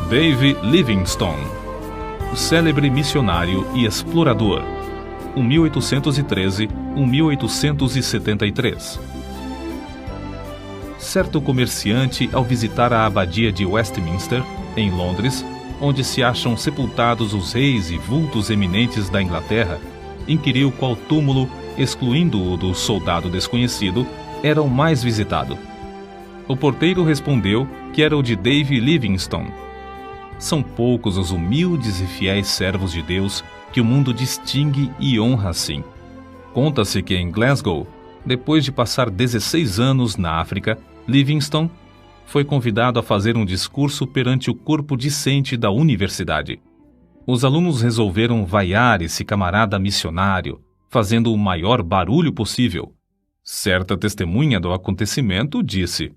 Dave Livingstone, o célebre missionário e explorador, 1813-1873. Certo comerciante, ao visitar a abadia de Westminster, em Londres, onde se acham sepultados os reis e vultos eminentes da Inglaterra, inquiriu qual túmulo, excluindo o do soldado desconhecido, era o mais visitado. O porteiro respondeu que era o de Dave Livingstone. São poucos os humildes e fiéis servos de Deus que o mundo distingue e honra assim. Conta-se que em Glasgow, depois de passar 16 anos na África, Livingstone foi convidado a fazer um discurso perante o corpo discente da universidade. Os alunos resolveram vaiar esse camarada missionário, fazendo o maior barulho possível. Certa testemunha do acontecimento disse: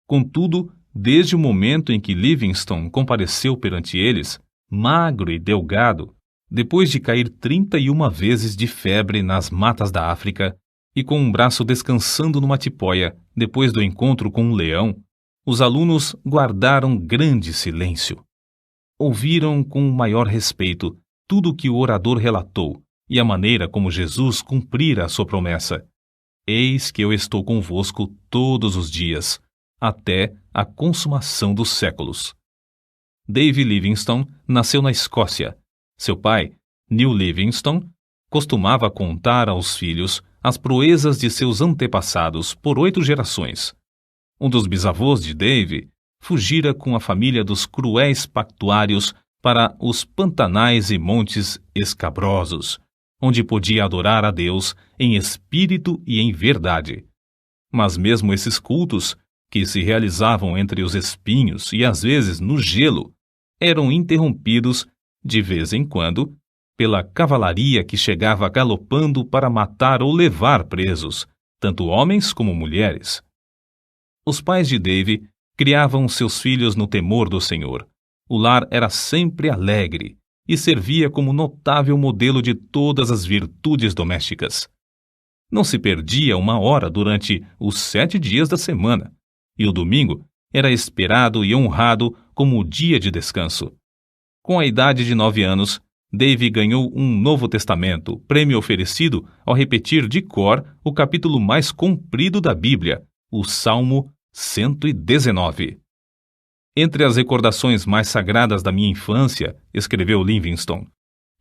contudo, desde o momento em que Livingstone compareceu perante eles, magro e delgado, depois de cair 31 vezes de febre nas matas da África e com um braço descansando numa tipóia depois do encontro com um leão, os alunos guardaram grande silêncio. Ouviram com o maior respeito tudo o que o orador relatou e a maneira como Jesus cumprira a sua promessa. Eis que eu estou convosco todos os dias, até a consumação dos séculos. Dave Livingstone nasceu na Escócia. Seu pai, Neil Livingstone, costumava contar aos filhos as proezas de seus antepassados por 8 gerações. Um dos bisavôs de Dave fugira com a família dos cruéis pactuários para os pantanais e montes escabrosos, onde podia adorar a Deus em espírito e em verdade. Mas mesmo esses cultos, que se realizavam entre os espinhos e às vezes no gelo, eram interrompidos, de vez em quando, pela cavalaria que chegava galopando para matar ou levar presos, tanto homens como mulheres. Os pais de Dave criavam seus filhos no temor do Senhor. O lar era sempre alegre e servia como notável modelo de todas as virtudes domésticas. Não se perdia uma hora durante os 7 dias da semana, e o domingo era esperado e honrado como o dia de descanso. Com a idade de 9 anos, Dave ganhou um Novo Testamento, prêmio oferecido ao repetir de cor o capítulo mais comprido da Bíblia, o Salmo 119. Entre as recordações mais sagradas da minha infância, escreveu Livingstone,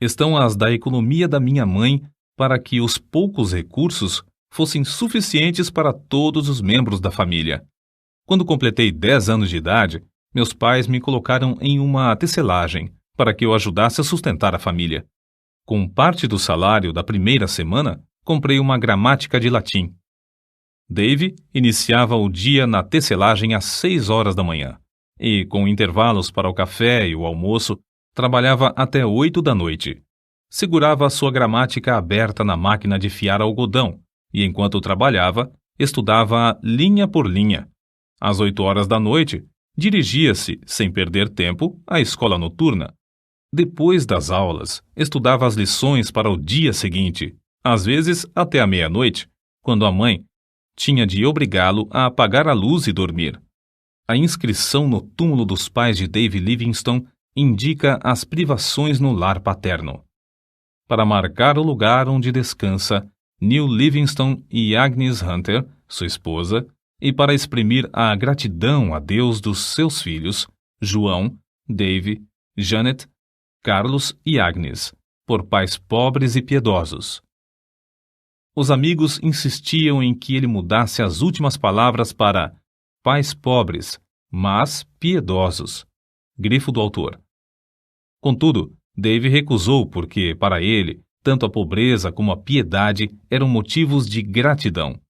estão as da economia da minha mãe para que os poucos recursos fossem suficientes para todos os membros da família. Quando completei 10 anos de idade, meus pais me colocaram em uma tecelagem para que eu ajudasse a sustentar a família. Com parte do salário da primeira semana, comprei uma gramática de latim. Dave iniciava o dia na tecelagem às 6 horas da manhã e, com intervalos para o café e o almoço, trabalhava até 8 da noite. Segurava a sua gramática aberta na máquina de fiar algodão e, enquanto trabalhava, estudava linha por linha. Às 8 horas da noite, dirigia-se, sem perder tempo, à escola noturna. Depois das aulas, estudava as lições para o dia seguinte, às vezes até a meia-noite, quando a mãe tinha de obrigá-lo a apagar a luz e dormir. A inscrição no túmulo dos pais de Dave Livingstone indica as privações no lar paterno. Para marcar o lugar onde descansa Neil Livingstone e Agnes Hunter, sua esposa, e para exprimir a gratidão a Deus dos seus filhos, João, Dave, Janet, Carlos e Agnes, por pais pobres e piedosos. Os amigos insistiam em que ele mudasse as últimas palavras para pais pobres, mas piedosos. Grifo do autor. Contudo, Dave recusou porque, para ele, tanto a pobreza como a piedade eram motivos de gratidão.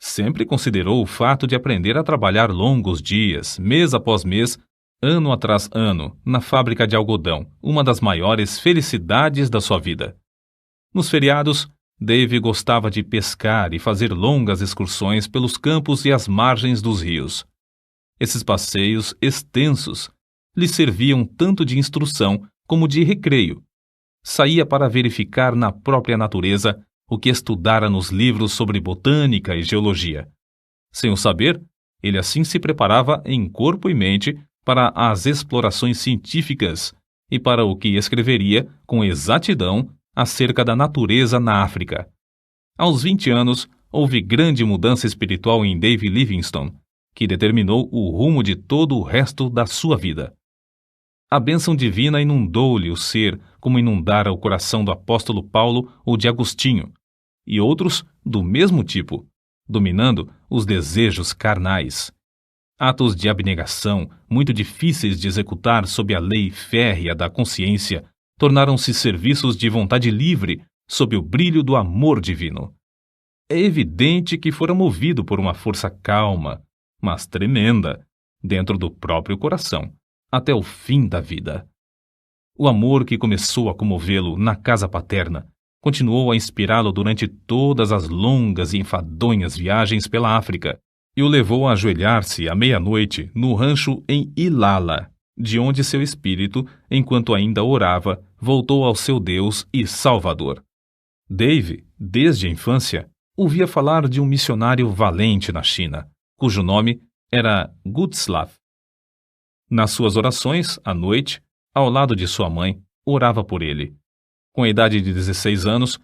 Sempre considerou o fato de aprender a trabalhar longos dias, mês após mês, ano atrás ano, na fábrica de algodão, uma das maiores felicidades da sua vida. Nos feriados, Dave gostava de pescar e fazer longas excursões pelos campos e as margens dos rios. Esses passeios extensos lhe serviam tanto de instrução como de recreio. Saía para verificar na própria natureza o que estudara nos livros sobre botânica e geologia. Sem o saber, ele assim se preparava em corpo e mente para as explorações científicas e para o que escreveria com exatidão acerca da natureza na África. Aos 20 anos, houve grande mudança espiritual em Dave Livingstone, que determinou o rumo de todo o resto da sua vida. A bênção divina inundou-lhe o ser como inundara o coração do apóstolo Paulo ou de Agostinho, e outros do mesmo tipo, dominando os desejos carnais. Atos de abnegação, muito difíceis de executar sob a lei férrea da consciência, tornaram-se serviços de vontade livre sob o brilho do amor divino. É evidente que fora movido por uma força calma, mas tremenda, dentro do próprio coração, até o fim da vida. O amor que começou a comovê-lo na casa paterna continuou a inspirá-lo durante todas as longas e enfadonhas viagens pela África e o levou a ajoelhar-se à meia-noite no rancho em Ilala, de onde seu espírito, enquanto ainda orava, voltou ao seu Deus e Salvador. Dave, desde a infância, ouvia falar de um missionário valente na China, cujo nome era Gutslav. Nas suas orações, à noite, ao lado de sua mãe, orava por ele. Com a idade de 16 anos,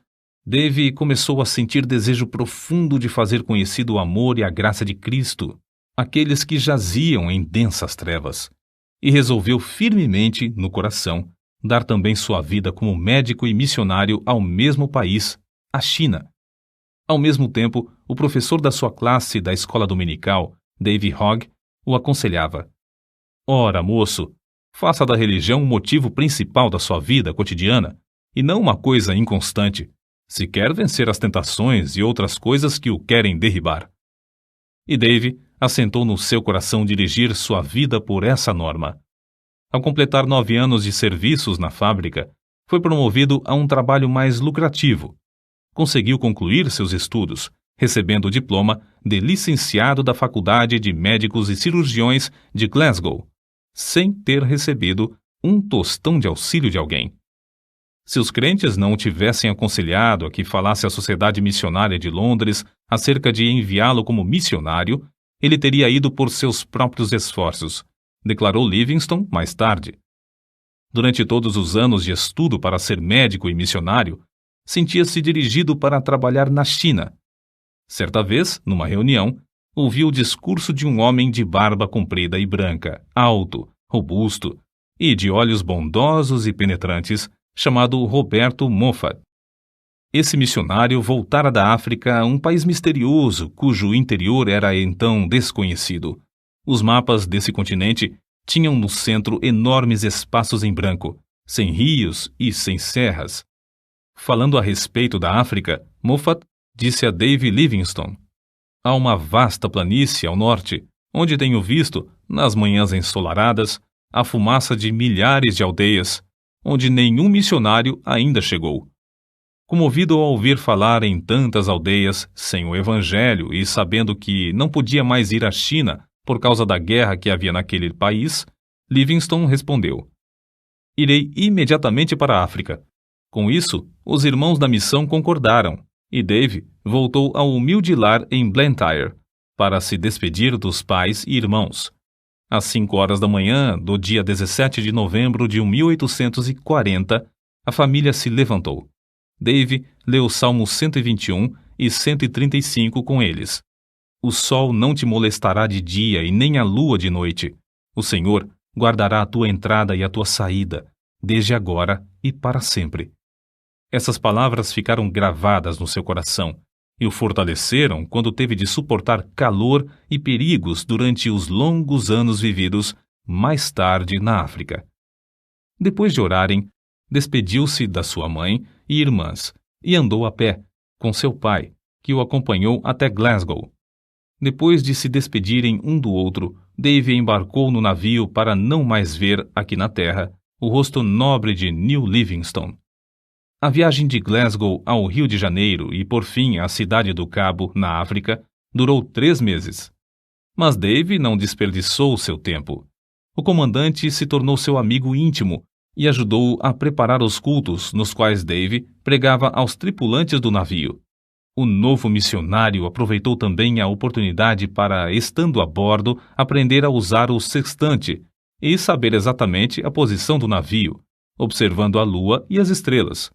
Dave começou a sentir desejo profundo de fazer conhecido o amor e a graça de Cristo, aqueles que jaziam em densas trevas, e resolveu firmemente, no coração, dar também sua vida como médico e missionário ao mesmo país, a China. Ao mesmo tempo, o professor da sua classe da escola dominical, Dave Hogg, o aconselhava: Ora, moço, faça da religião o motivo principal da sua vida cotidiana, e não uma coisa inconstante, se quer vencer as tentações e outras coisas que o querem derribar. E Dave assentou no seu coração dirigir sua vida por essa norma. Ao completar 9 anos de serviços na fábrica, foi promovido a um trabalho mais lucrativo. Conseguiu concluir seus estudos, recebendo o diploma de licenciado da Faculdade de Médicos e Cirurgiões de Glasgow, sem ter recebido um tostão de auxílio de alguém. Se os crentes não o tivessem aconselhado a que falasse à Sociedade Missionária de Londres acerca de enviá-lo como missionário, ele teria ido por seus próprios esforços, declarou Livingstone mais tarde. Durante todos os anos de estudo para ser médico e missionário, sentia-se dirigido para trabalhar na China. Certa vez, numa reunião, ouviu o discurso de um homem de barba comprida e branca, alto, robusto e de olhos bondosos e penetrantes, chamado Roberto Moffat. Esse missionário voltara da África a um país misterioso, cujo interior era então desconhecido. Os mapas desse continente tinham no centro enormes espaços em branco, sem rios e sem serras. Falando a respeito da África, Moffat disse a Dave Livingstone: há uma vasta planície ao norte, onde tenho visto, nas manhãs ensolaradas, a fumaça de milhares de aldeias, onde nenhum missionário ainda chegou. Comovido ao ouvir falar em tantas aldeias sem o Evangelho e sabendo que não podia mais ir à China por causa da guerra que havia naquele país, Livingstone respondeu: irei imediatamente para a África. Com isso, os irmãos da missão concordaram, e Dave voltou ao humilde lar em Blantyre, para se despedir dos pais e irmãos. Às 5 horas da manhã do dia 17 de novembro de 1840, a família se levantou. Dave leu os Salmos 121 e 135 com eles. O sol não te molestará de dia e nem a lua de noite. O Senhor guardará a tua entrada e a tua saída, desde agora e para sempre. Essas palavras ficaram gravadas no seu coração e o fortaleceram quando teve de suportar calor e perigos durante os longos anos vividos mais tarde na África. Depois de orarem, despediu-se da sua mãe e irmãs e andou a pé, com seu pai, que o acompanhou até Glasgow. Depois de se despedirem um do outro, Dave embarcou no navio para não mais ver, aqui na terra, o rosto nobre de New Livingstone. A viagem de Glasgow ao Rio de Janeiro e, por fim, à cidade do Cabo, na África, durou 3 meses. Mas Dave não desperdiçou seu tempo. O comandante se tornou seu amigo íntimo e ajudou-o a preparar os cultos nos quais Dave pregava aos tripulantes do navio. O novo missionário aproveitou também a oportunidade para, estando a bordo, aprender a usar o sextante, e saber exatamente a posição do navio, observando a lua e as estrelas.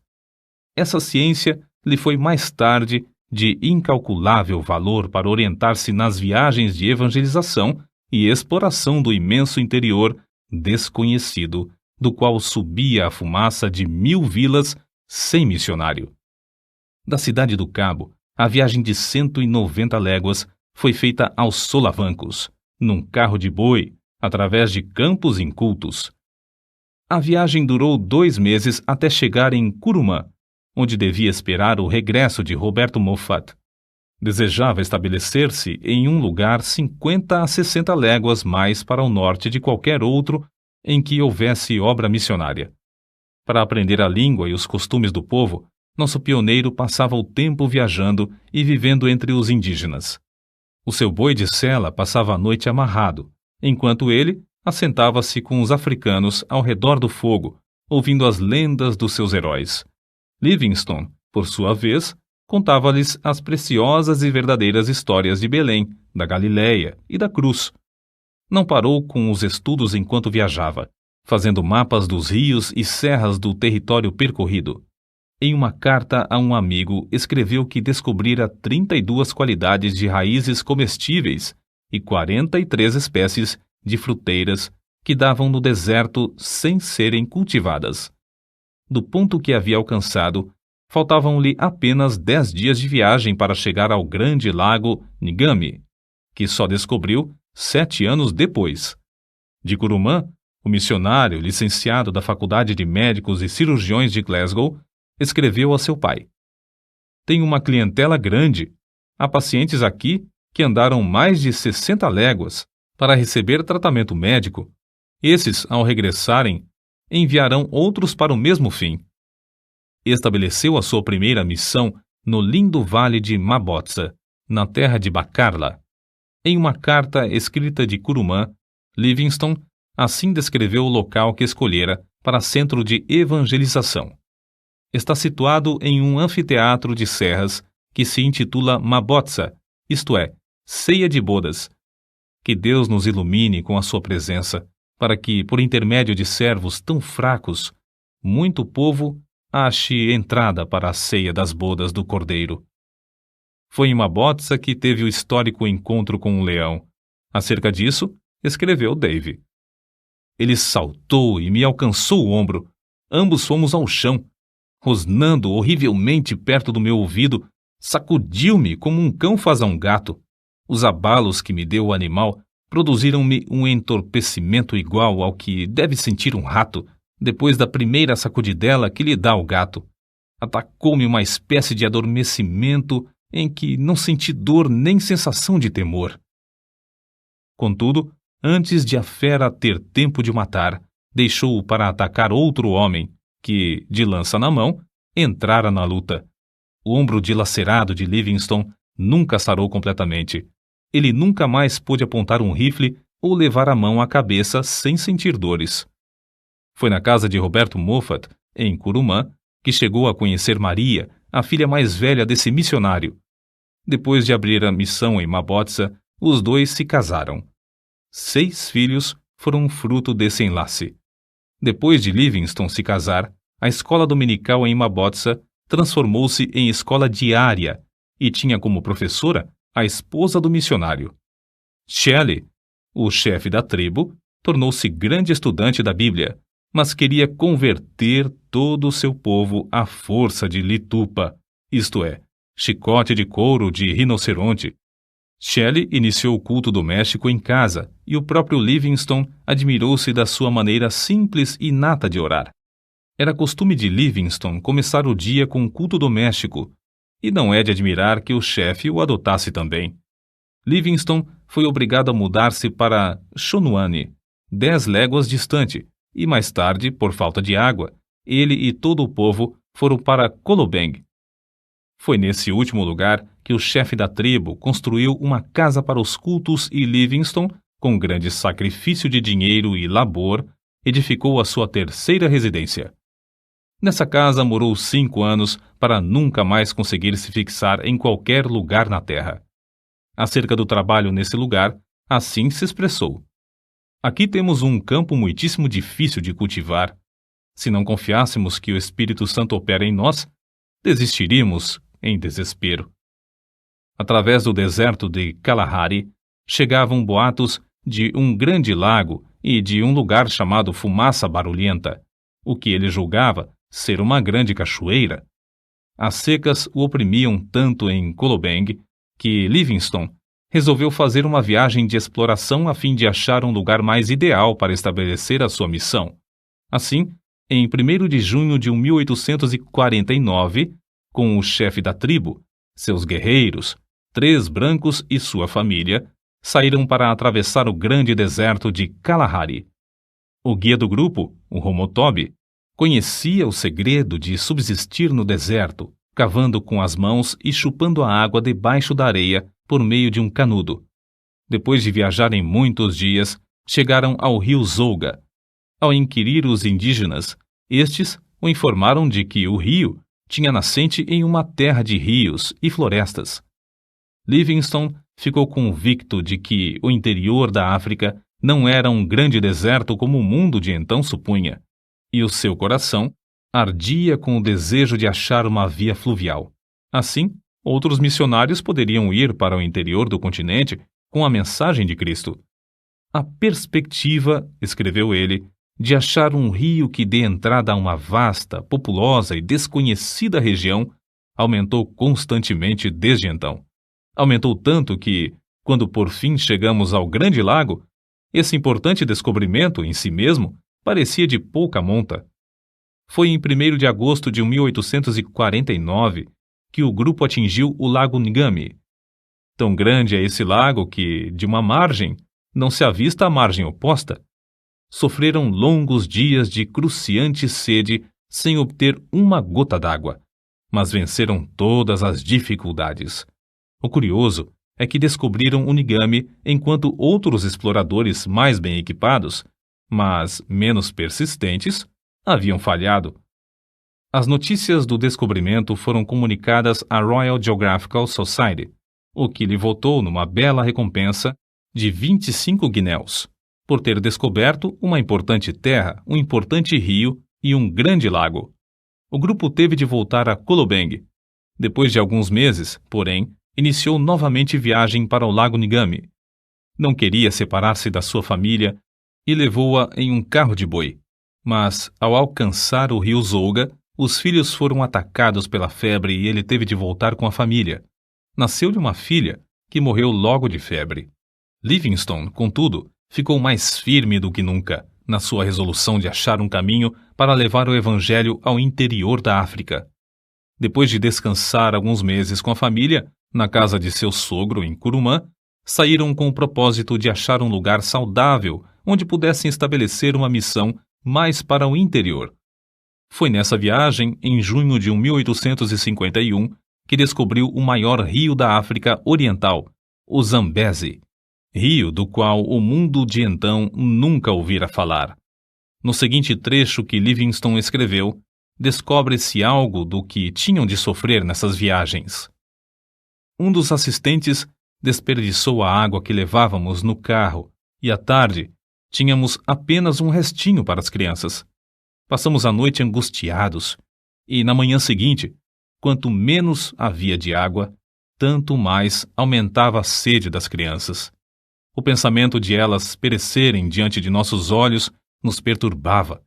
Essa ciência lhe foi mais tarde de incalculável valor para orientar-se nas viagens de evangelização e exploração do imenso interior desconhecido, do qual subia a fumaça de 1000 vilas sem missionário. Da cidade do Cabo, a viagem de 190 léguas foi feita aos solavancos, num carro de boi, através de campos incultos. A viagem durou 2 meses até chegar em Curumã, onde devia esperar o regresso de Roberto Moffat. Desejava estabelecer-se em um lugar 50 a 60 léguas mais para o norte de qualquer outro em que houvesse obra missionária. Para aprender a língua e os costumes do povo, nosso pioneiro passava o tempo viajando e vivendo entre os indígenas. O seu boi de sela passava a noite amarrado, enquanto ele assentava-se com os africanos ao redor do fogo, ouvindo as lendas dos seus heróis. Livingstone, por sua vez, contava-lhes as preciosas e verdadeiras histórias de Belém, da Galiléia e da Cruz. Não parou com os estudos enquanto viajava, fazendo mapas dos rios e serras do território percorrido. Em uma carta a um amigo, escreveu que descobrira 32 qualidades de raízes comestíveis e 43 espécies de fruteiras que davam no deserto sem serem cultivadas. Do ponto que havia alcançado, faltavam-lhe apenas 10 dias de viagem para chegar ao grande lago Ngami, que só descobriu 7 anos depois. De Curumã, o missionário, licenciado da Faculdade de Médicos e Cirurgiões de Glasgow, escreveu a seu pai: "Tenho uma clientela grande. Há pacientes aqui que andaram mais de 60 léguas para receber tratamento médico. Esses, ao regressarem, enviarão outros para o mesmo fim." Estabeleceu a sua primeira missão no lindo vale de Mabotsa, na terra de Bacarla. Em uma carta escrita de Curumã, Livingstone assim descreveu o local que escolhera para centro de evangelização. Está situado em um anfiteatro de serras que se intitula Mabotsa, isto é, ceia de bodas. Que Deus nos ilumine com a sua presença, para que, por intermédio de servos tão fracos, muito povo ache entrada para a ceia das bodas do Cordeiro. Foi em Mabotsa que teve o histórico encontro com um leão. Acerca disso, escreveu Dave: "Ele saltou e me alcançou o ombro. Ambos fomos ao chão. Rosnando horrivelmente perto do meu ouvido, sacudiu-me como um cão faz a um gato. Os abalos que me deu o animal produziram-me um entorpecimento igual ao que deve sentir um rato depois da primeira sacudidela que lhe dá o gato. Atacou-me uma espécie de adormecimento em que não senti dor nem sensação de temor. Contudo, antes de a fera ter tempo de matar, deixou-o para atacar outro homem, que, de lança na mão, entrara na luta. O ombro dilacerado de Livingstone nunca sarou completamente. Ele nunca mais pôde apontar um rifle ou levar a mão à cabeça sem sentir dores. Foi na casa de Roberto Moffat, em Curumã, que chegou a conhecer Maria, a filha mais velha desse missionário. Depois de abrir a missão em Mabotsa, os dois se casaram. 6 filhos foram fruto desse enlace. Depois de Livingstone se casar, a escola dominical em Mabotsa transformou-se em escola diária e tinha como professora a esposa do missionário. Shelley, o chefe da tribo, tornou-se grande estudante da Bíblia, mas queria converter todo o seu povo à força de litupa, isto é, chicote de couro de rinoceronte. Shelley iniciou o culto doméstico em casa e o próprio Livingstone admirou-se da sua maneira simples e inata de orar. Era costume de Livingstone começar o dia com um culto doméstico, e não é de admirar que o chefe o adotasse também. Livingstone foi obrigado a mudar-se para Shonuane, 10 léguas distante, e mais tarde, por falta de água, ele e todo o povo foram para Kolobeng. Foi nesse último lugar que o chefe da tribo construiu uma casa para os cultos e Livingstone, com grande sacrifício de dinheiro e labor, edificou a sua terceira residência. Nessa casa morou 5 anos para nunca mais conseguir se fixar em qualquer lugar na terra. Acerca do trabalho nesse lugar, assim se expressou: Aqui temos um campo muitíssimo difícil de cultivar. Se não confiássemos que o Espírito Santo opera em nós, desistiríamos em desespero. Através do deserto de Kalahari, chegavam boatos de um grande lago e de um lugar chamado Fumaça Barulhenta, o que ele julgava ser uma grande cachoeira. As secas o oprimiam tanto em Kolobeng que Livingstone resolveu fazer uma viagem de exploração a fim de achar um lugar mais ideal para estabelecer a sua missão. Assim, em 1º de junho de 1849, com o chefe da tribo, seus guerreiros, 3 brancos e sua família, saíram para atravessar o grande deserto de Kalahari. O guia do grupo, o Homotobi, conhecia o segredo de subsistir no deserto, cavando com as mãos e chupando a água debaixo da areia por meio de um canudo. Depois de viajarem muitos dias, chegaram ao rio Zouga. Ao inquirir os indígenas, estes o informaram de que o rio tinha nascente em uma terra de rios e florestas. Livingstone ficou convicto de que o interior da África não era um grande deserto como o mundo de então supunha, e o seu coração ardia com o desejo de achar uma via fluvial. Assim, outros missionários poderiam ir para o interior do continente com a mensagem de Cristo. A perspectiva, escreveu ele, de achar um rio que dê entrada a uma vasta, populosa e desconhecida região aumentou constantemente desde então. Aumentou tanto que, quando por fim chegamos ao Grande Lago, esse importante descobrimento em si mesmo parecia de pouca monta. Foi em 1º de agosto de 1849 que o grupo atingiu o Lago Ngami. Tão grande é esse lago que, de uma margem, não se avista a margem oposta. Sofreram longos dias de cruciante sede sem obter uma gota d'água, mas venceram todas as dificuldades. O curioso é que descobriram o Ngami enquanto outros exploradores mais bem equipados, mas menos persistentes, haviam falhado. As notícias do descobrimento foram comunicadas à Royal Geographical Society, o que lhe votou numa bela recompensa de 25 guinéus, por ter descoberto uma importante terra, um importante rio e um grande lago. O grupo teve de voltar a Kolobeng. Depois de alguns meses, porém, iniciou novamente viagem para o Lago Ngami. Não queria separar-se da sua família e levou-a em um carro de boi. Mas, ao alcançar o rio Zouga, os filhos foram atacados pela febre e ele teve de voltar com a família. Nasceu-lhe uma filha, que morreu logo de febre. Livingstone, contudo, ficou mais firme do que nunca na sua resolução de achar um caminho para levar o evangelho ao interior da África. Depois de descansar alguns meses com a família, na casa de seu sogro em Kurumã, saíram com o propósito de achar um lugar saudável onde pudessem estabelecer uma missão mais para o interior. Foi nessa viagem, em junho de 1851, que descobriu o maior rio da África Oriental, o Zambezi, rio do qual o mundo de então nunca ouvira falar. No seguinte trecho que Livingstone escreveu, descobre-se algo do que tinham de sofrer nessas viagens. Um dos assistentes desperdiçou a água que levávamos no carro e à tarde tínhamos apenas um restinho para as crianças. Passamos a noite angustiados e, na manhã seguinte, quanto menos havia de água, tanto mais aumentava a sede das crianças. O pensamento de elas perecerem diante de nossos olhos nos perturbava.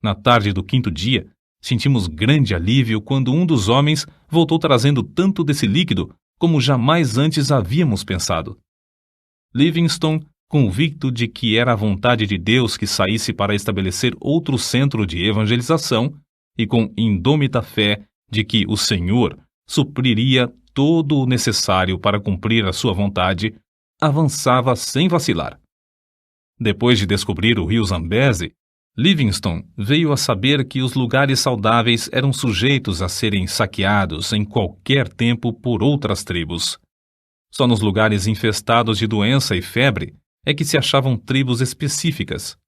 Na tarde do 5º dia, sentimos grande alívio quando um dos homens voltou trazendo tanto desse líquido como jamais antes havíamos pensado. Livingstone, convicto de que era a vontade de Deus que saísse para estabelecer outro centro de evangelização, e com indômita fé de que o Senhor supriria todo o necessário para cumprir a sua vontade, avançava sem vacilar. Depois de descobrir o rio Zambezi, Livingstone veio a saber que os lugares saudáveis eram sujeitos a serem saqueados em qualquer tempo por outras tribos. Só nos lugares infestados de doença e febre é que se achavam tribos específicas.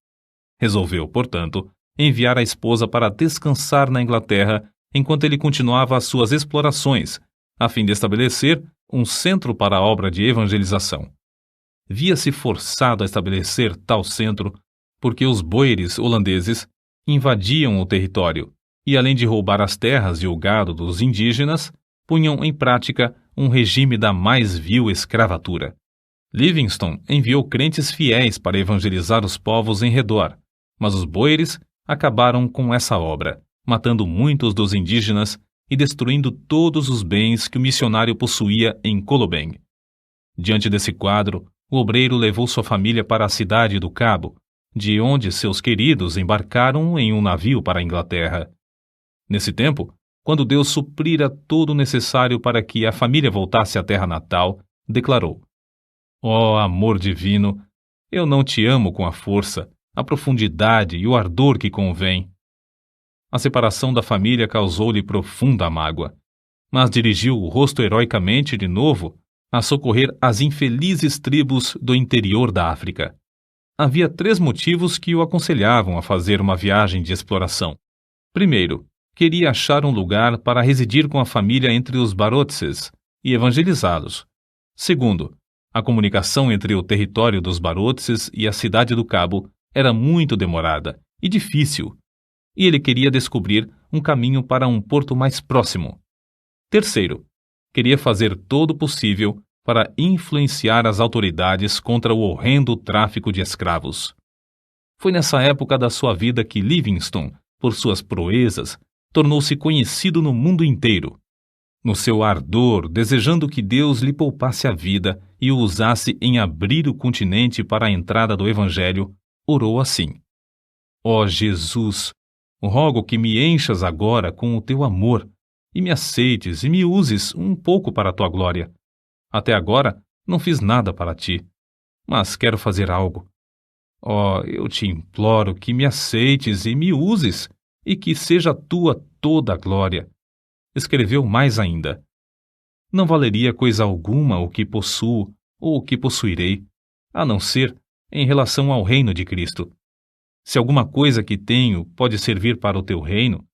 Resolveu, portanto, enviar a esposa para descansar na Inglaterra enquanto ele continuava as suas explorações, a fim de estabelecer um centro para a obra de evangelização. via-se forçado a estabelecer tal centro porque os boeres holandeses invadiam o território e, além de roubar as terras e o gado dos indígenas, punham em prática um regime da mais vil escravatura. Livingstone enviou crentes fiéis para evangelizar os povos em redor, mas os boeres acabaram com essa obra, matando muitos dos indígenas e destruindo todos os bens que o missionário possuía em Colobeng. Diante desse quadro, o obreiro levou sua família para a cidade do Cabo, de onde seus queridos embarcaram em um navio para a Inglaterra. Nesse tempo, quando Deus suprira todo o necessário para que a família voltasse à terra natal, declarou: Ó amor divino, eu não te amo com a força, a profundidade e o ardor que convém. A separação da família causou-lhe profunda mágoa, mas dirigiu o rosto heroicamente de novo a socorrer as infelizes tribos do interior da África. Havia 3 motivos que o aconselhavam a fazer uma viagem de exploração. Primeiro, queria achar um lugar para residir com a família entre os Barotses e evangelizá-los. Segundo, a comunicação entre o território dos Barotses e a cidade do Cabo era muito demorada e difícil, e ele queria descobrir um caminho para um porto mais próximo. Terceiro, queria fazer todo o possível para influenciar as autoridades contra o horrendo tráfico de escravos. Foi nessa época da sua vida que Livingstone, por suas proezas, tornou-se conhecido no mundo inteiro. No seu ardor, desejando que Deus lhe poupasse a vida e o usasse em abrir o continente para a entrada do Evangelho, orou assim: Ó Jesus, rogo que me enchas agora com o teu amor e me aceites e me uses um pouco para a tua glória. Até agora não fiz nada para ti, mas quero fazer algo. Ó, eu te imploro que me aceites e me uses e que seja tua toda a glória. Escreveu mais ainda: Não valeria coisa alguma o que possuo ou o que possuirei, a não ser em relação ao reino de Cristo. Se alguma coisa que tenho pode servir para o teu reino,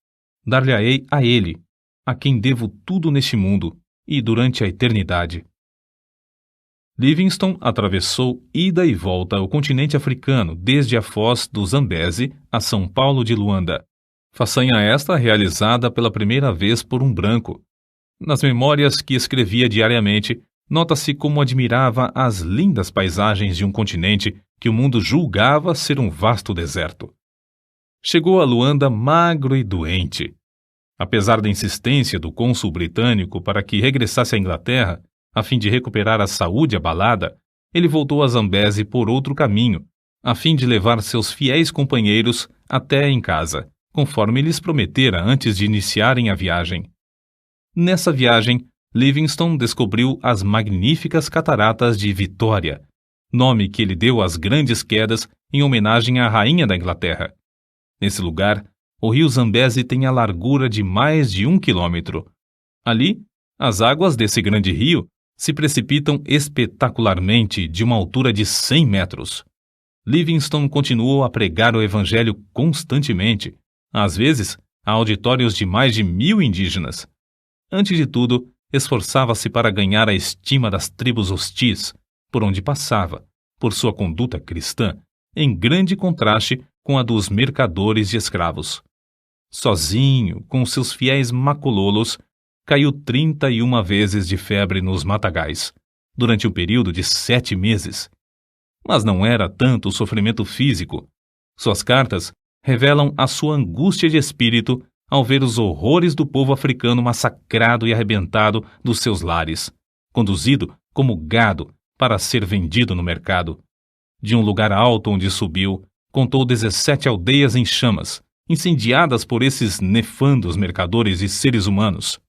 dar-lhe-ei a ele, a quem devo tudo neste mundo e durante a eternidade. Livingstone atravessou ida e volta o continente africano desde a foz do Zambeze a São Paulo de Luanda. Façanha esta realizada pela primeira vez por um branco. Nas memórias que escrevia diariamente, nota-se como admirava as lindas paisagens de um continente que o mundo julgava ser um vasto deserto. Chegou a Luanda magro e doente. Apesar da insistência do cônsul britânico para que regressasse à Inglaterra, a fim de recuperar a saúde abalada, ele voltou a Zambeze por outro caminho, a fim de levar seus fiéis companheiros até em casa, conforme lhes prometera antes de iniciarem a viagem. Nessa viagem, Livingstone descobriu as magníficas cataratas de Vitória, nome que ele deu às grandes quedas em homenagem à rainha da Inglaterra. Nesse lugar, o rio Zambeze tem a largura de mais de 1 quilômetro. Ali, as águas desse grande rio se precipitam espetacularmente de uma altura de 100 metros. Livingstone continuou a pregar o evangelho constantemente, às vezes a auditórios de mais de 1000 indígenas. Antes de tudo, esforçava-se para ganhar a estima das tribos hostis, por onde passava, por sua conduta cristã, em grande contraste com a dos mercadores de escravos. Sozinho, com seus fiéis macololos, caiu 31 vezes de febre nos matagais, durante um período de 7 meses. Mas não era tanto o sofrimento físico. Suas cartas revelam a sua angústia de espírito ao ver os horrores do povo africano massacrado e arrebentado dos seus lares, conduzido como gado para ser vendido no mercado. De um lugar alto onde subiu, contou 17 aldeias em chamas, incendiadas por esses nefandos mercadores de seres humanos.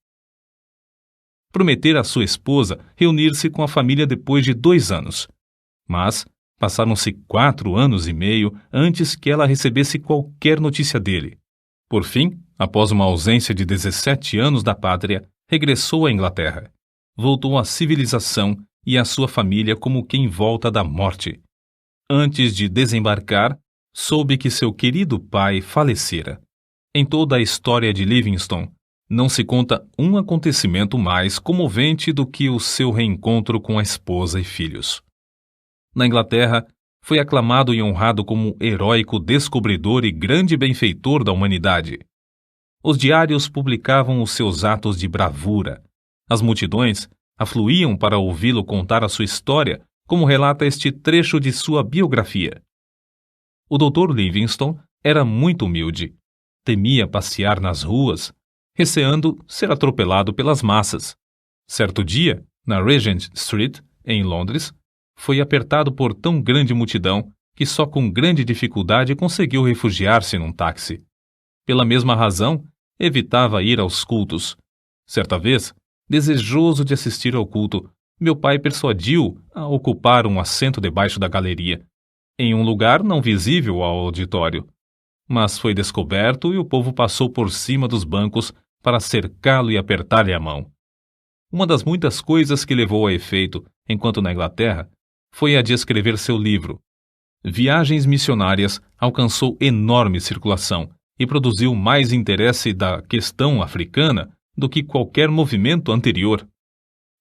Prometera à sua esposa reunir-se com a família depois de 2 anos. Mas passaram-se 4 anos e meio antes que ela recebesse qualquer notícia dele. Por fim, após uma ausência de 17 anos da pátria, regressou à Inglaterra. Voltou à civilização e à sua família como quem volta da morte. Antes de desembarcar, soube que seu querido pai falecera. Em toda a história de Livingstone, não se conta um acontecimento mais comovente do que o seu reencontro com a esposa e filhos. Na Inglaterra, foi aclamado e honrado como heróico descobridor e grande benfeitor da humanidade. Os diários publicavam os seus atos de bravura. As multidões afluíam para ouvi-lo contar a sua história, como relata este trecho de sua biografia. O Dr. Livingstone era muito humilde. Temia passear nas ruas, receando ser atropelado pelas massas. Certo dia, na Regent Street, em Londres, foi apertado por tão grande multidão que só com grande dificuldade conseguiu refugiar-se num táxi. Pela mesma razão, evitava ir aos cultos. Certa vez, desejoso de assistir ao culto, meu pai persuadiu a ocupar um assento debaixo da galeria, em um lugar não visível ao auditório. Mas foi descoberto e o povo passou por cima dos bancos para cercá-lo e apertar-lhe a mão. Uma das muitas coisas que levou a efeito, enquanto na Inglaterra, foi a de escrever seu livro. Viagens Missionárias alcançou enorme circulação e produziu mais interesse da questão africana do que qualquer movimento anterior.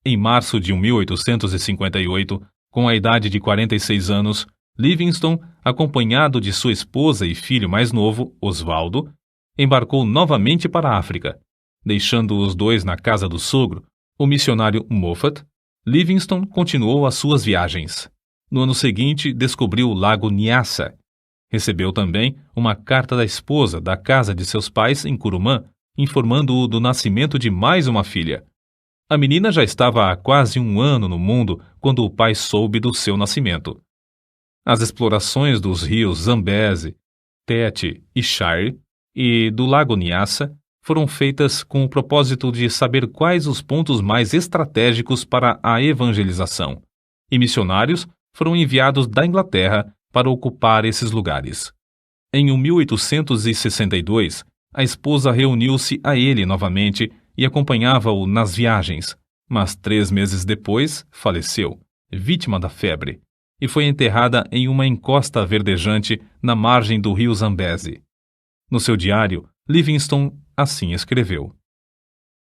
Em março de 1858, com a idade de 46 anos, Livingstone, acompanhado de sua esposa e filho mais novo, Osvaldo, embarcou novamente para a África. Deixando os dois na casa do sogro, o missionário Moffat, Livingstone continuou as suas viagens. No ano seguinte, descobriu o lago Nyassa. Recebeu também uma carta da esposa da casa de seus pais em Curumã, informando-o do nascimento de mais uma filha. A menina já estava há quase um ano no mundo quando o pai soube do seu nascimento. As explorações dos rios Zambeze, Tete e Shire e do lago Nyassa foram feitas com o propósito de saber quais os pontos mais estratégicos para a evangelização, e missionários foram enviados da Inglaterra para ocupar esses lugares. Em 1862, a esposa reuniu-se a ele novamente e acompanhava-o nas viagens, mas 3 meses depois faleceu, vítima da febre, e foi enterrada em uma encosta verdejante na margem do rio Zambeze. No seu diário, Livingstone assim escreveu: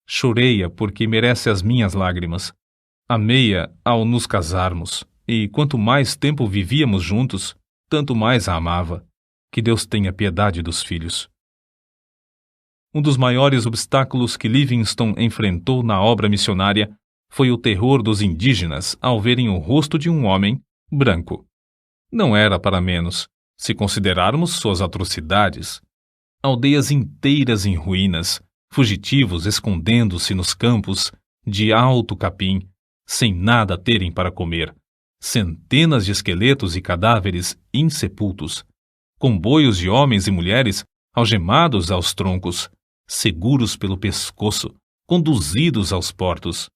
Chorei-a porque merece as minhas lágrimas. Amei-a ao nos casarmos, e quanto mais tempo vivíamos juntos, tanto mais a amava. Que Deus tenha piedade dos filhos. Um dos maiores obstáculos que Livingstone enfrentou na obra missionária foi o terror dos indígenas ao verem o rosto de um homem branco. Não era para menos, se considerarmos suas atrocidades. Aldeias inteiras em ruínas, fugitivos escondendo-se nos campos de alto capim, sem nada terem para comer, centenas de esqueletos e cadáveres insepultos, comboios de homens e mulheres algemados aos troncos, seguros pelo pescoço, conduzidos aos portos.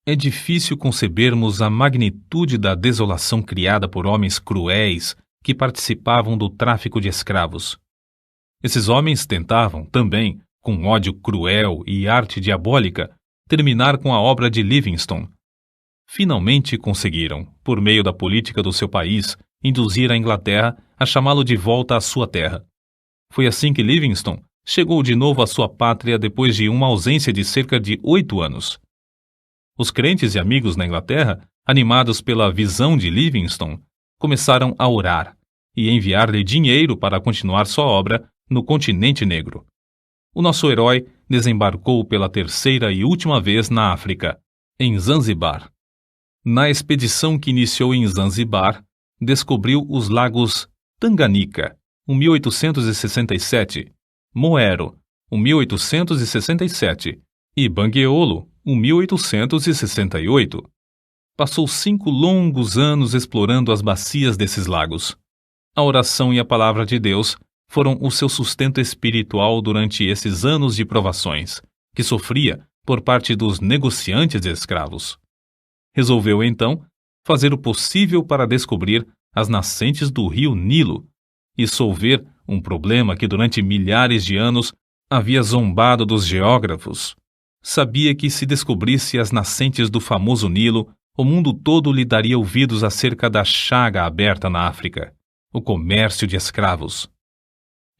É difícil concebermos a magnitude da desolação criada por homens cruéis que participavam do tráfico de escravos. Esses homens tentavam, também, com ódio cruel e arte diabólica, terminar com a obra de Livingstone. Finalmente conseguiram, por meio da política do seu país, induzir a Inglaterra a chamá-lo de volta à sua terra. Foi assim que Livingstone chegou de novo à sua pátria depois de uma ausência de cerca de 8 anos. Os crentes e amigos na Inglaterra, animados pela visão de Livingstone, começaram a orar e enviar-lhe dinheiro para continuar sua obra no continente negro. O nosso herói desembarcou pela 3ª e última vez na África, em Zanzibar. Na expedição que iniciou em Zanzibar, descobriu os lagos Tanganica, 1867, Moero, 1867 e Bangueolo, 1868. Passou 5 longos anos explorando as bacias desses lagos. A oração e a palavra de Deus foram o seu sustento espiritual durante esses anos de provações, que sofria por parte dos negociantes de escravos. Resolveu, então, fazer o possível para descobrir as nascentes do rio Nilo e solver um problema que durante milhares de anos havia zombado dos geógrafos. Sabia que se descobrisse as nascentes do famoso Nilo, o mundo todo lhe daria ouvidos acerca da chaga aberta na África, o comércio de escravos.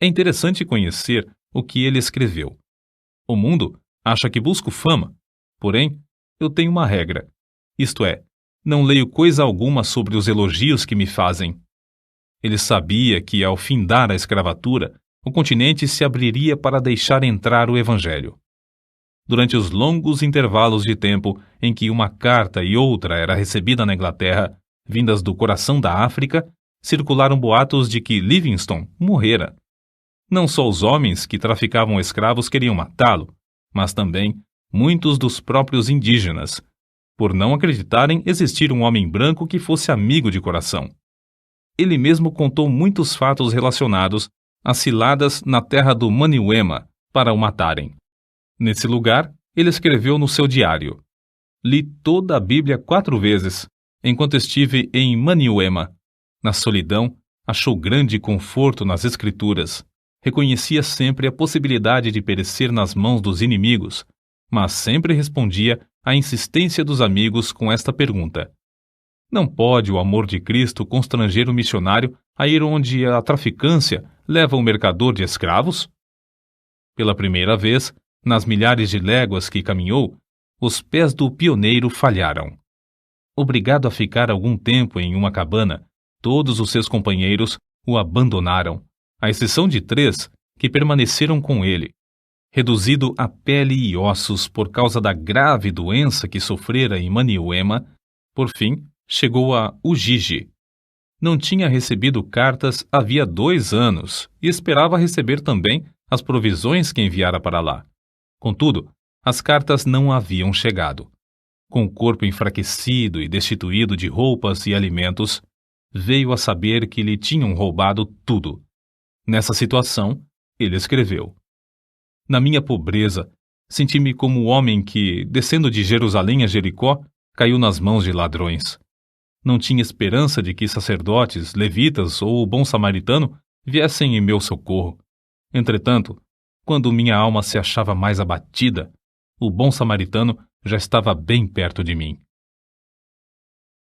É interessante conhecer o que ele escreveu. O mundo acha que busco fama, porém, eu tenho uma regra, isto é, Não leio coisa alguma sobre os elogios que me fazem. Ele sabia que, ao findar a escravatura, o continente se abriria para deixar entrar o Evangelho. Durante os longos intervalos de tempo em que uma carta e outra era recebida na Inglaterra, vindas do coração da África, circularam boatos de que Livingstone morrera. Não só os homens que traficavam escravos queriam matá-lo, mas também muitos dos próprios indígenas, por não acreditarem existir um homem branco que fosse amigo de coração. Ele mesmo contou muitos fatos relacionados às ciladas na terra do Maniuema para o matarem. Nesse lugar, ele escreveu no seu diário: "Li toda a Bíblia 4 vezes, enquanto estive em Maniuema. Na solidão, achou grande conforto nas Escrituras. Reconhecia sempre a possibilidade de perecer nas mãos dos inimigos, mas sempre respondia à insistência dos amigos com esta pergunta: não pode o amor de Cristo constranger o missionário a ir onde a traficância leva o mercador de escravos?" Pela primeira vez, nas milhares de léguas que caminhou, os pés do pioneiro falharam. Obrigado a ficar algum tempo em uma cabana, todos os seus companheiros o abandonaram, à exceção de 3 que permaneceram com ele. Reduzido a pele e ossos por causa da grave doença que sofrera em Maniuema, por fim, chegou a Ujiji. Não tinha recebido cartas havia 2 anos e esperava receber também as provisões que enviara para lá. Contudo, as cartas não haviam chegado. Com o corpo enfraquecido e destituído de roupas e alimentos, veio a saber que lhe tinham roubado tudo. Nessa situação, ele escreveu: "Na minha pobreza, senti-me como o homem que, descendo de Jerusalém a Jericó, caiu nas mãos de ladrões. Não tinha esperança de que sacerdotes, levitas ou o bom samaritano viessem em meu socorro. Entretanto, quando minha alma se achava mais abatida, o bom samaritano já estava bem perto de mim."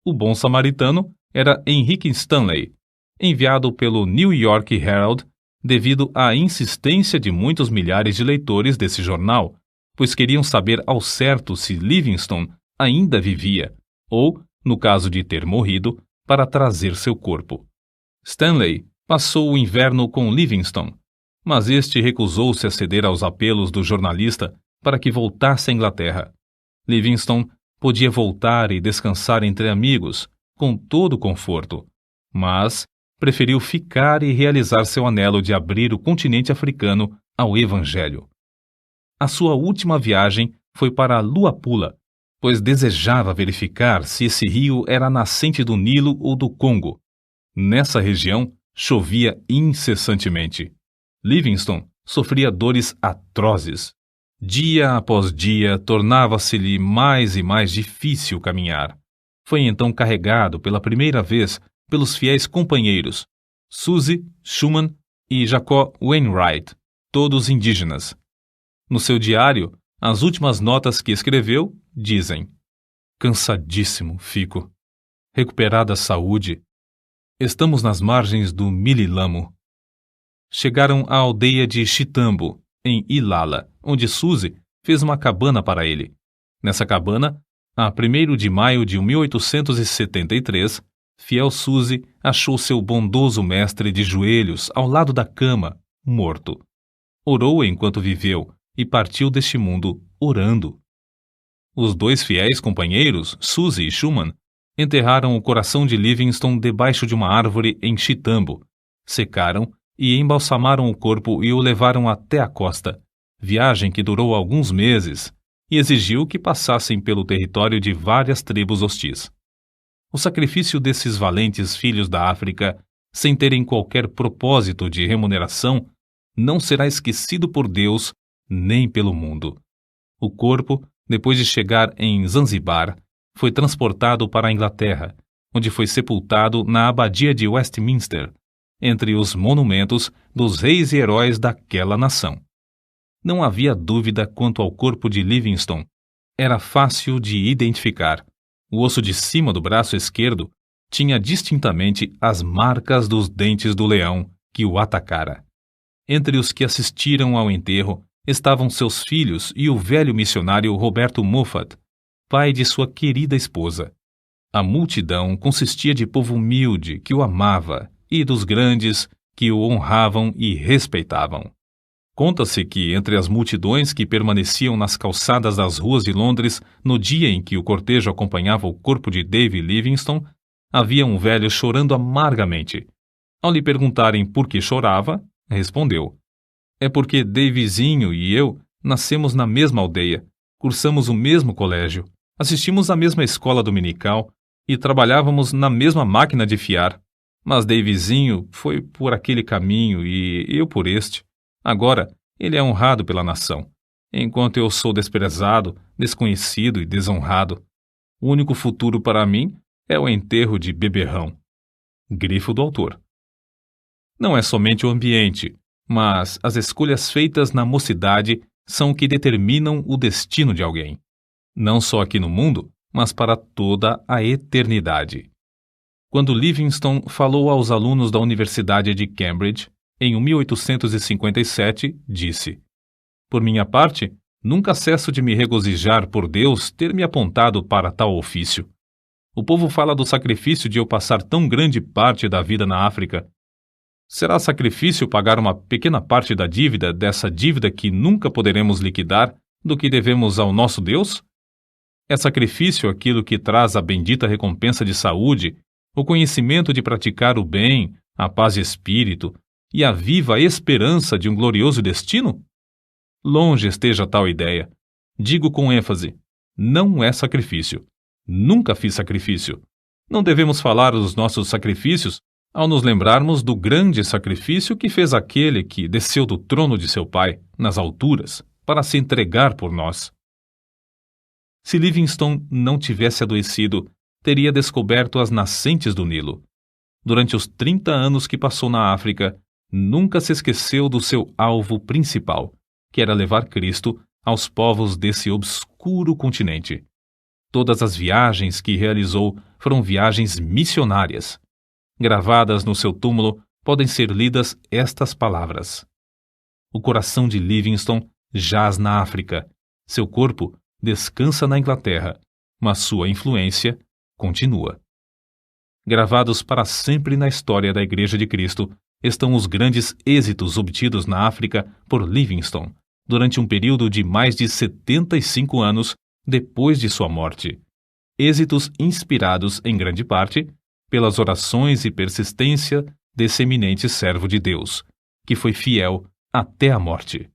O bom samaritano era Henrique Stanley, enviado pelo New York Herald devido à insistência de muitos milhares de leitores desse jornal, pois queriam saber ao certo se Livingstone ainda vivia, ou, no caso de ter morrido, para trazer seu corpo. Stanley passou o inverno com Livingstone, mas este recusou-se a ceder aos apelos do jornalista para que voltasse à Inglaterra. Livingstone podia voltar e descansar entre amigos, com todo o conforto, mas preferiu ficar e realizar seu anelo de abrir o continente africano ao Evangelho. A sua última viagem foi para Luapula, pois desejava verificar se esse rio era a nascente do Nilo ou do Congo. Nessa região, chovia incessantemente. Livingstone sofria dores atrozes. Dia após dia, tornava-se-lhe mais e mais difícil caminhar. Foi então carregado pela primeira vez pelos fiéis companheiros Suzy Schumann e Jacob Wainwright, todos indígenas. No seu diário, as últimas notas que escreveu dizem: "Cansadíssimo fico. Recuperada a saúde. Estamos nas margens do Mililamo." Chegaram à aldeia de Chitambo, em Ilala, onde Suzy fez uma cabana para ele. Nessa cabana, a 1º de maio de 1873, fiel Suzy achou seu bondoso mestre de joelhos ao lado da cama, morto. Orou enquanto viveu e partiu deste mundo orando. Os 2 fiéis companheiros, Suzy e Schumann, enterraram o coração de Livingstone debaixo de uma árvore em Chitambo, secaram e embalsamaram o corpo e o levaram até a costa, viagem que durou alguns meses e exigiu que passassem pelo território de várias tribos hostis. O sacrifício desses valentes filhos da África, sem terem qualquer propósito de remuneração, não será esquecido por Deus nem pelo mundo. O corpo, depois de chegar em Zanzibar, foi transportado para a Inglaterra, onde foi sepultado na abadia de Westminster, entre os monumentos dos reis e heróis daquela nação. Não havia dúvida quanto ao corpo de Livingstone. Era fácil de identificar. O osso de cima do braço esquerdo tinha distintamente as marcas dos dentes do leão que o atacara. Entre os que assistiram ao enterro estavam seus filhos e o velho missionário Roberto Moffat, pai de sua querida esposa. A multidão consistia de povo humilde que o amava e dos grandes que o honravam e respeitavam. Conta-se que, entre as multidões que permaneciam nas calçadas das ruas de Londres no dia em que o cortejo acompanhava o corpo de David Livingstone, havia um velho chorando amargamente. Ao lhe perguntarem por que chorava, respondeu: "É porque Davizinho e eu nascemos na mesma aldeia, cursamos o mesmo colégio, assistimos à mesma escola dominical e trabalhávamos na mesma máquina de fiar. Mas Davizinho foi por aquele caminho e eu por este. Agora, ele é honrado pela nação, enquanto eu sou desprezado, desconhecido e desonrado. O único futuro para mim é o enterro de beberrão." Grifo do autor. Não é somente o ambiente, mas as escolhas feitas na mocidade são o que determinam o destino de alguém. Não só aqui no mundo, mas para toda a eternidade. Quando Livingstone falou aos alunos da Universidade de Cambridge, em 1857, disse: "Por minha parte, nunca cesso de me regozijar por Deus ter me apontado para tal ofício. O povo fala do sacrifício de eu passar tão grande parte da vida na África. Será sacrifício pagar uma pequena parte da dívida, dessa dívida que nunca poderemos liquidar, do que devemos ao nosso Deus? É sacrifício aquilo que traz a bendita recompensa de saúde, o conhecimento de praticar o bem, a paz de espírito e a viva esperança de um glorioso destino? Longe esteja tal ideia. Digo com ênfase: não é sacrifício. Nunca fiz sacrifício. Não devemos falar dos nossos sacrifícios ao nos lembrarmos do grande sacrifício que fez aquele que desceu do trono de seu Pai, nas alturas, para se entregar por nós. Se Livingstone não tivesse adoecido, teria descoberto as nascentes do Nilo. Durante os 30 anos que passou na África, nunca se esqueceu do seu alvo principal, que era levar Cristo aos povos desse obscuro continente. Todas as viagens que realizou foram viagens missionárias. Gravadas no seu túmulo podem ser lidas estas palavras: "O coração de Livingstone jaz na África, seu corpo descansa na Inglaterra, mas sua influência continua." Gravados para sempre na história da Igreja de Cristo estão os grandes êxitos obtidos na África por Livingstone, durante um período de mais de 75 anos depois de sua morte. Êxitos inspirados, em grande parte, pelas orações e persistência desse eminente servo de Deus, que foi fiel até a morte.